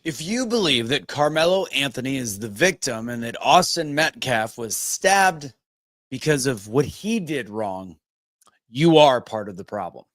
If you believe that Carmelo Anthony is the victim and that Austin Metcalf was stabbed because of what he did wrong, you are part of the problem.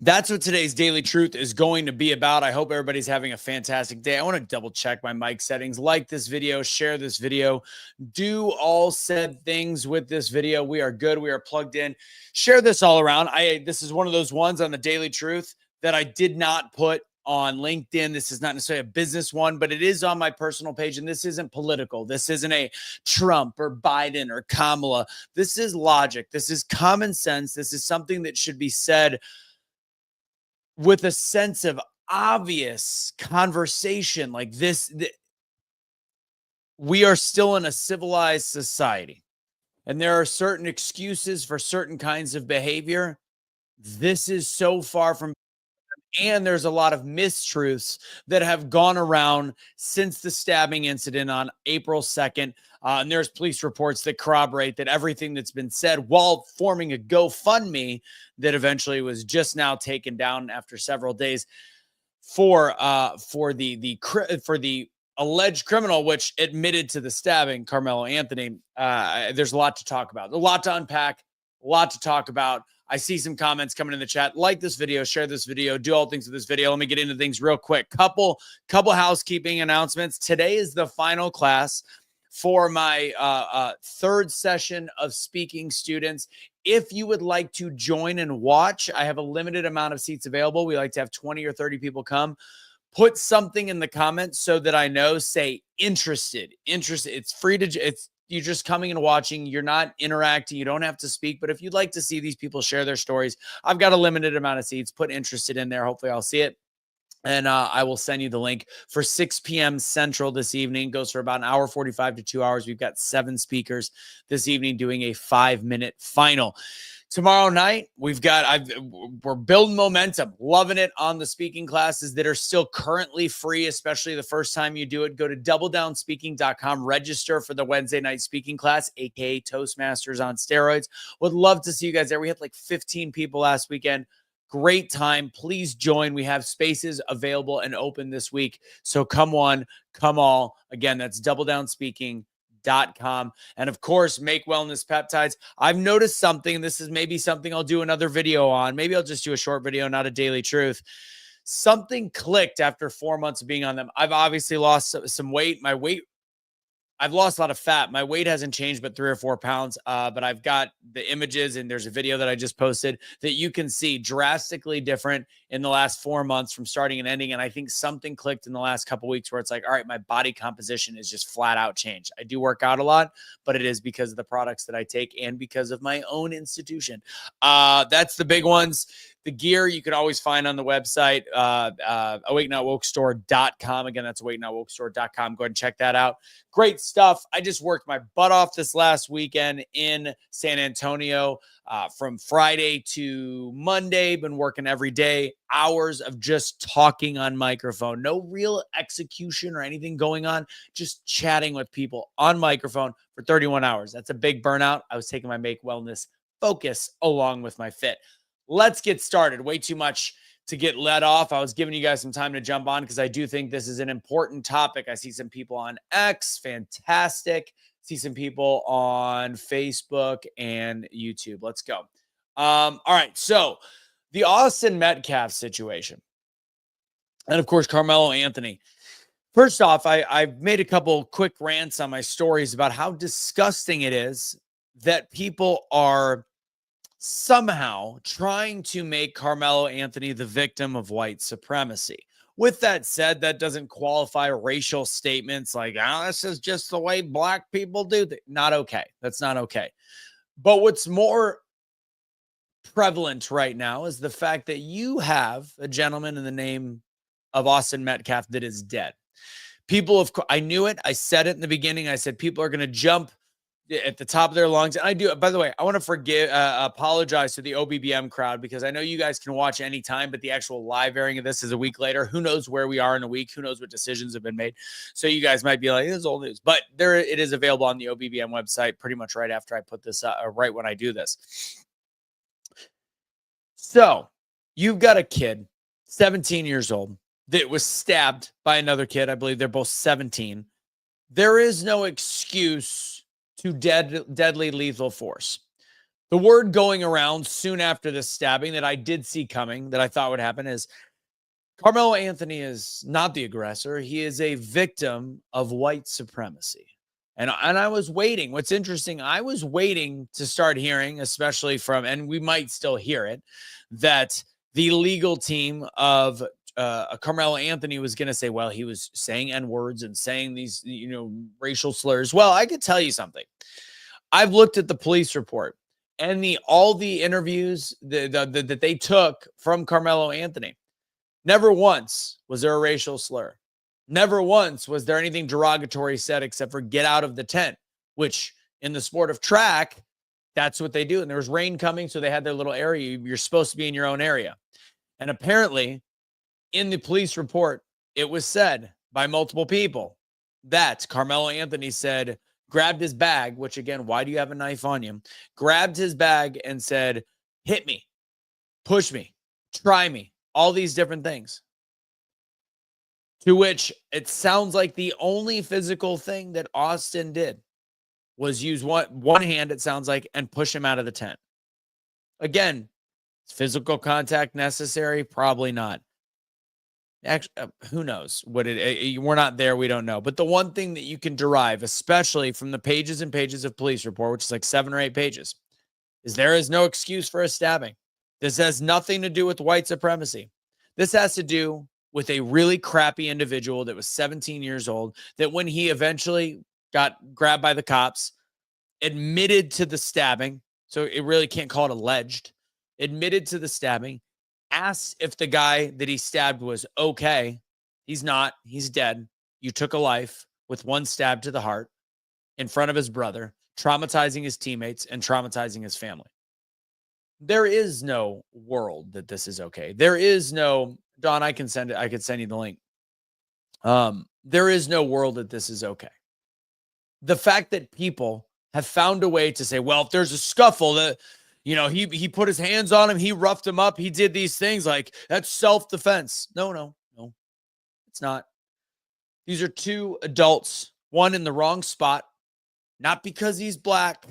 That's what today's Daily Truth is going to be about. I hope everybody's having a fantastic day. I want to double check my mic settings. Like this video, share this video, do all said things with this video. We are good. We are plugged in. Share this all around. This is one of those ones on the Daily Truth that I did not put on LinkedIn. This is not necessarily a business one, but it is on my personal page. And this isn't political. This isn't a Trump or Biden or Kamala. This is logic. This is common sense. This is something that should be said with a sense of obvious conversation like this. We are still in a civilized society, and there are certain excuses for certain kinds of behavior. This is so far from, and there's a lot of mistruths that have gone around since the stabbing incident on April 2nd. And there's police reports that corroborate that everything that's been said while forming a GoFundMe that eventually was just now taken down after several days for the alleged criminal, which admitted to the stabbing, Carmelo Anthony. There's a lot to talk about, a lot to unpack, a lot to talk about. I see some comments coming in the chat. Like this video, share this video, do all things with this video. Let me get into things real quick. Couple housekeeping announcements. Today is the final class for my third session of speaking students. If you would like to join and watch, I have a limited amount of seats available. We like to have 20 or 30 people come. Put something in the comments so that I know. Say interested. It's free to, you're just coming and watching. You're not interacting. You don't have to speak. But if you'd like to see these people share their stories, I've got a limited amount of seats. Put interested in there. Hopefully I'll see it. And I will send you the link for 6 p.m. Central this evening. Goes for about an hour, 45 to 2 hours. We've got 7 speakers this evening doing a 5-minute final. Tomorrow night, we're building momentum, loving it on the speaking classes that are still currently free, especially the first time you do it. Go to doubledownspeaking.com, register for the Wednesday night speaking class, aka Toastmasters on steroids. Would love to see you guys there. We had like 15 people last weekend. Great time. Please join. We have spaces available and open this week. So come one, come all. Again, that's doubledownspeaking.com. And of course, Make Wellness Peptides. I've noticed something. This is maybe something I'll do another video on. Maybe I'll just do a short video, not a daily truth. Something clicked after 4 months of being on them. I've obviously lost some weight. I've lost a lot of fat. My weight hasn't changed but 3 or 4 pounds, but I've got the images, and there's a video that I just posted that you can see drastically different in the last 4 months from starting and ending. And I think something clicked in the last couple of weeks where it's like, all right, my body composition is just flat out changed. I do work out a lot, but it is because of the products that I take and because of my own institution. That's the big ones. The gear you can always find on the website, awakennotwokestore.com. Again, that's awakennotwokestore.com. Go ahead and check that out. Great stuff. I just worked my butt off this last weekend in San Antonio from Friday to Monday. Been working every day, hours of just talking on microphone. No real execution or anything going on, just chatting with people on microphone for 31 hours. That's a big burnout. I was taking my Make Wellness focus along with my fit. Let's get started. Way too much to get let off. I was giving you guys some time to jump on because I do think this is an important topic. I see some people on X, fantastic. See some people on Facebook and YouTube. Let's go. All right. So the Austin Metcalf situation, and of course, Carmelo Anthony. First off, I've made a couple quick rants on my stories about how disgusting it is that people are somehow trying to make Carmelo Anthony the victim of white supremacy. With that said, that doesn't qualify racial statements like, oh, this is just the way black people do. Not okay. That's not okay. But what's more prevalent right now is the fact that you have a gentleman in the name of Austin Metcalf that is dead. I knew it. I said it in the beginning. I said people are going to jump at the top of their lungs. And I do, by the way, I want to apologize to the OBBM crowd because I know you guys can watch anytime, but the actual live airing of this is a week later. Who knows where we are in a week? Who knows what decisions have been made? So you guys might be like, this is old news, but it is available on the OBBM website pretty much right after I put this right when I do this. So you've got a kid, 17 years old, that was stabbed by another kid. I believe they're both 17. There is no excuse to deadly lethal force. The word going around soon after this stabbing that I did see coming, that I thought would happen, is Karmelo Anthony is not the aggressor. He is a victim of white supremacy. And I was waiting. What's interesting, I was waiting to start hearing, especially from, and we might still hear it, that the legal team of Karmelo Anthony was going to say, well, he was saying N-words and saying these, racial slurs. Well, I could tell you something. I've looked at the police report and all the interviews that they took from Karmelo Anthony. Never once was there a racial slur. Never once was there anything derogatory said except for get out of the tent, which in the sport of track, that's what they do. And there was rain coming, so they had their little area. You're supposed to be in your own area. And apparently, in the police report, it was said by multiple people that Karmelo Anthony said, grabbed his bag, which again, why do you have a knife on you? Grabbed his bag and said, hit me, push me, try me, all these different things. To which it sounds like the only physical thing that Austin did was use one hand, it sounds like, and push him out of the tent. Again, is physical contact necessary? Probably not. Actually, who knows what we're not there. We don't know. But the one thing that you can derive, especially from the pages and pages of police report, which is like 7 or 8 pages, is there is no excuse for a stabbing. This has nothing to do with white supremacy. This has to do with a really crappy individual that was 17 years old, that when he eventually got grabbed by the cops, admitted to the stabbing. So it really can't call it alleged. Admitted to the stabbing, asked if the guy that he stabbed was okay. He's not. He's dead. You took a life with one stab to the heart in front of his brother, traumatizing his teammates and traumatizing his family. There is no world that this is okay. There is no, Don, I can send it. I could send you the link. There is no world that this is okay. The fact that people have found a way to say, well, if there's a scuffle, that he put his hands on him, he roughed him up, he did these things, like that's self-defense. No, it's not. These are 2 adults, one in the wrong spot, not because he's black.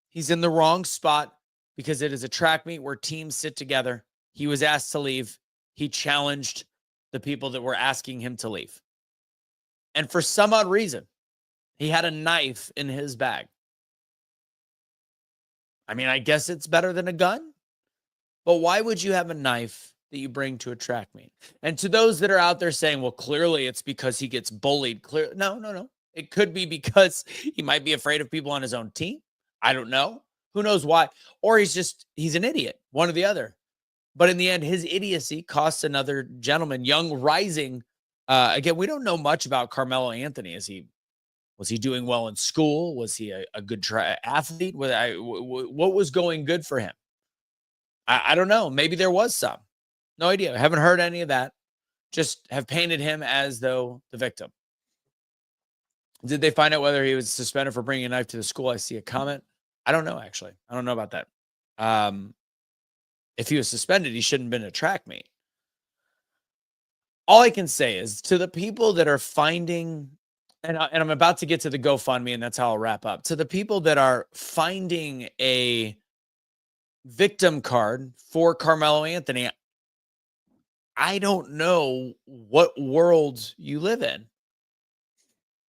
He's in the wrong spot because it is a track meet where teams sit together. He was asked to leave. He challenged the people that were asking him to leave. And for some odd reason, he had a knife in his bag. I mean, I guess it's better than a gun, but why would you have a knife that you bring to a track meet? And to those that are out there saying, well, clearly it's because he gets bullied. No. It could be because he might be afraid of people on his own team. I don't know. Who knows why? Or he's an idiot, one or the other. But in the end, his idiocy costs another gentleman, young, rising. Again, we don't know much about Karmelo Anthony. Was he doing well in school? Was he a good athlete? What was going good for him? I don't know. Maybe there was some. No idea. I haven't heard any of that. Just have painted him as though the victim. Did they find out whether he was suspended for bringing a knife to the school? I see a comment. I don't know, actually. I don't know about that. If he was suspended, he shouldn't have been a track meet. All I can say is to the people that are finding, and I'm about to get to the GoFundMe, and that's how I'll wrap up. To the people that are finding a victim card for Karmelo Anthony, I don't know what world you live in.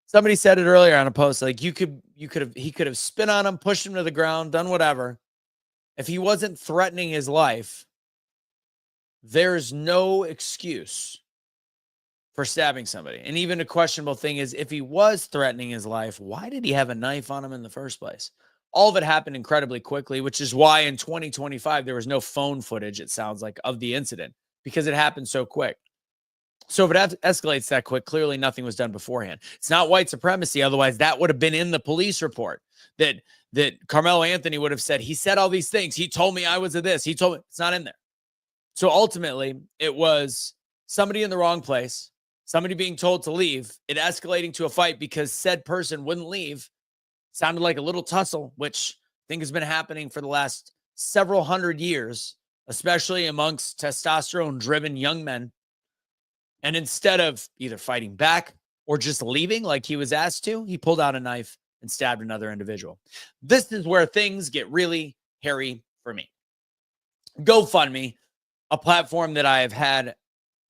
Somebody said it earlier on a post, like he could have spit on him, pushed him to the ground, done whatever. If he wasn't threatening his life, there's no excuse for stabbing somebody. And even a questionable thing is, if he was threatening his life, why did he have a knife on him in the first place? All of it happened incredibly quickly, which is why in 2025, there was no phone footage, it sounds like, of the incident, because it happened so quick. So if it escalates that quick, clearly nothing was done beforehand. It's not white supremacy. Otherwise, that would have been in the police report that Karmelo Anthony would have said, he said all these things. He told me I was a this. He told me. It's not in there. So ultimately, it was somebody in the wrong place, somebody being told to leave, it escalating to a fight because said person wouldn't leave. Sounded like a little tussle, which I think has been happening for the last several hundred years, especially amongst testosterone-driven young men. And instead of either fighting back or just leaving like he was asked to, he pulled out a knife and stabbed another individual. This is where things get really hairy for me. GoFundMe, a platform that I have had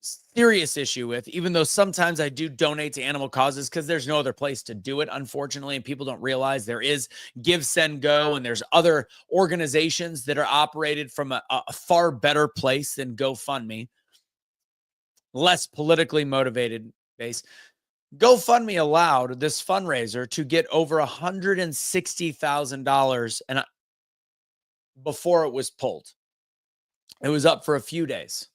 serious issue with, even though sometimes I do donate to animal causes because there's no other place to do it, unfortunately, and people don't realize there is Give, Send, Go, and there's other organizations that are operated from a far better place than GoFundMe, less politically motivated base. GoFundMe allowed this fundraiser to get over $160,000 and before it was pulled. It was up for a few days.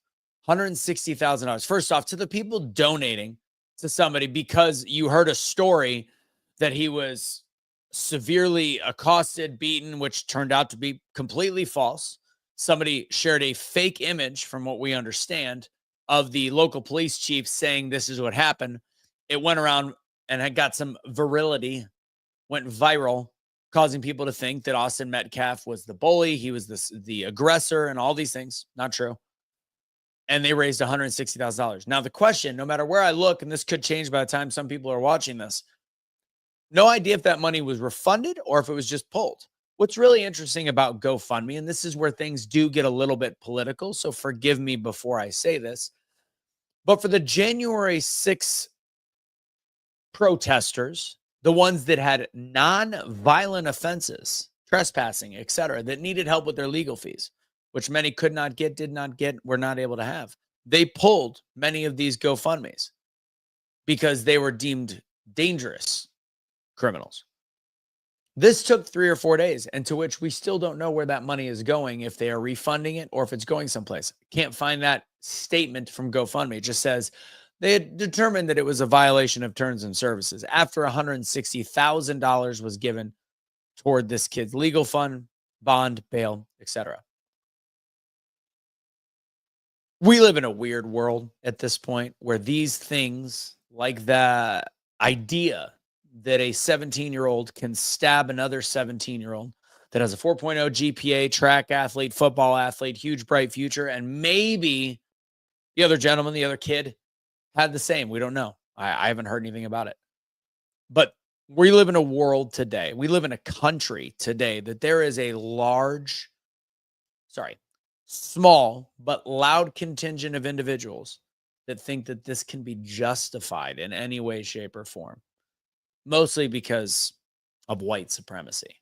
$160,000. First off, to the people donating to somebody because you heard a story that he was severely accosted, beaten, which turned out to be completely false. Somebody shared a fake image, from what we understand, of the local police chief saying this is what happened. It went around and had got some virility, went viral, causing people to think that Austin Metcalf was the bully, he was the aggressor, and all these things. Not true. And they raised $160,000. Now, the question, no matter where I look, and this could change by the time some people are watching this, no idea if that money was refunded or if it was just pulled. What's really interesting about GoFundMe, and this is where things do get a little bit political, so forgive me before I say this, but for the January 6th protesters, the ones that had non-violent offenses, trespassing, etc., that needed help with their legal fees, which many could not get, did not get, were not able to have. They pulled many of these GoFundMes because they were deemed dangerous criminals. This took 3 or 4 days, and to which we still don't know where that money is going, if they are refunding it or if it's going someplace. Can't find that statement from GoFundMe. It just says they had determined that it was a violation of terms and services after $160,000 was given toward this kid's legal fund, bond, bail, etc. We live in a weird world at this point where these things, like the idea that a 17-year-old can stab another 17-year-old that has a 4.0 GPA, track athlete, football athlete, huge, bright future, and maybe the other gentleman, the other kid, had the same. We don't know. I haven't heard anything about it. But we live in a world today. We live in a country today that there is a small but loud contingent of individuals that think that this can be justified in any way, shape, or form, mostly because of white supremacy.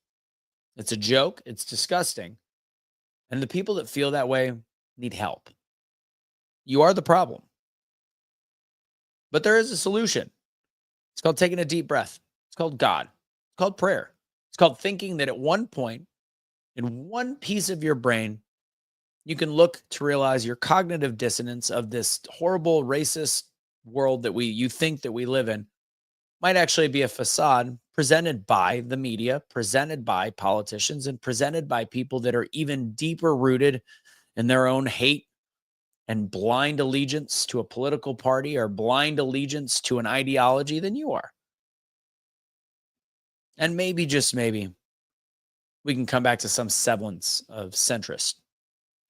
It's a joke. It's disgusting. And the people that feel that way need help. You are the problem. But there is a solution. It's called taking a deep breath. It's called God. It's called prayer. It's called thinking that at one point, in one piece of your brain, you can look to realize your cognitive dissonance of this horrible racist world that you think that we live in might actually be a facade presented by the media, presented by politicians, and presented by people that are even deeper rooted in their own hate and blind allegiance to a political party or blind allegiance to an ideology than you are. And maybe, just maybe, we can come back to some semblance of centrist.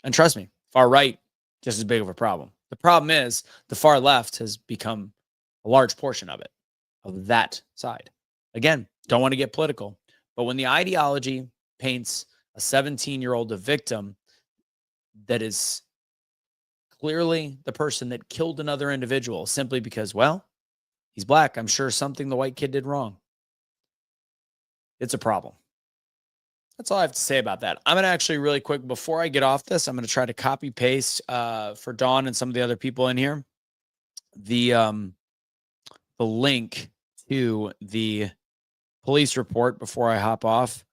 And trust me, far right, just as big of a problem. The problem is the far left has become a large portion of it, of that side. Again, don't want to get political, but when the ideology paints a 17-year-old a victim that is clearly the person that killed another individual simply because, well, he's black, I'm sure something the white kid did wrong, it's a problem. That's all I have to say about that. I'm going to actually really quick, before I get off this, I'm going to try to copy paste for Dawn and some of the other people in here, the link to the police report before I hop off.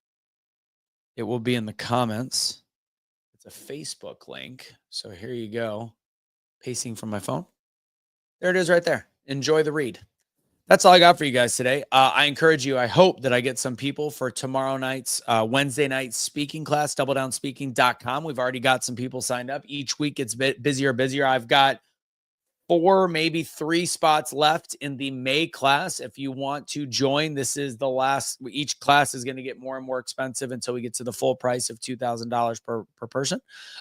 It will be in the comments. It's a Facebook link. So here you go. Pasting from my phone. There it is right there. Enjoy the read. That's all I got for you guys today. I encourage you. I hope that I get some people for tomorrow night's Wednesday night speaking class, doubledownspeaking.com. We've already got some people signed up. Each week it's a bit busier. I've got 4, maybe 3 spots left in the May class. If you want to join, this is the last. Each class is going to get more and more expensive until we get to the full price of $2,000 per person.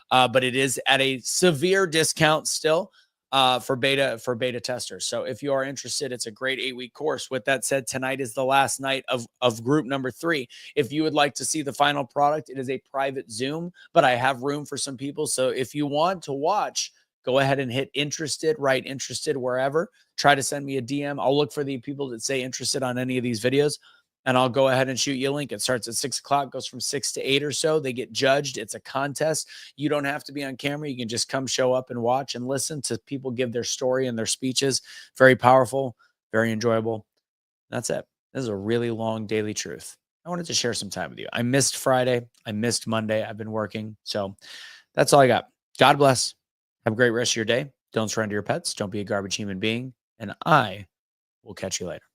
But it is at a severe discount still. for beta testers. So if you are interested, it's a great 8-week course. With that said, tonight is the last night of group number 3. If you would like to see the final product, it is a private Zoom, but I have room for some people. So if you want to watch, go ahead and hit interested, write interested wherever. Try to send me a DM. I'll look for the people that say interested on any of these videos, and I'll go ahead and shoot you a link. It starts at 6 o'clock, goes from 6 to 8 or so. They get judged. It's a contest. You don't have to be on camera. You can just come show up and watch and listen to people give their story and their speeches. Very powerful, very enjoyable. That's it. This is a really long daily truth. I wanted to share some time with you. I missed Friday. I missed Monday. I've been working. So that's all I got. God bless. Have a great rest of your day. Don't surrender your pets. Don't be a garbage human being. And I will catch you later.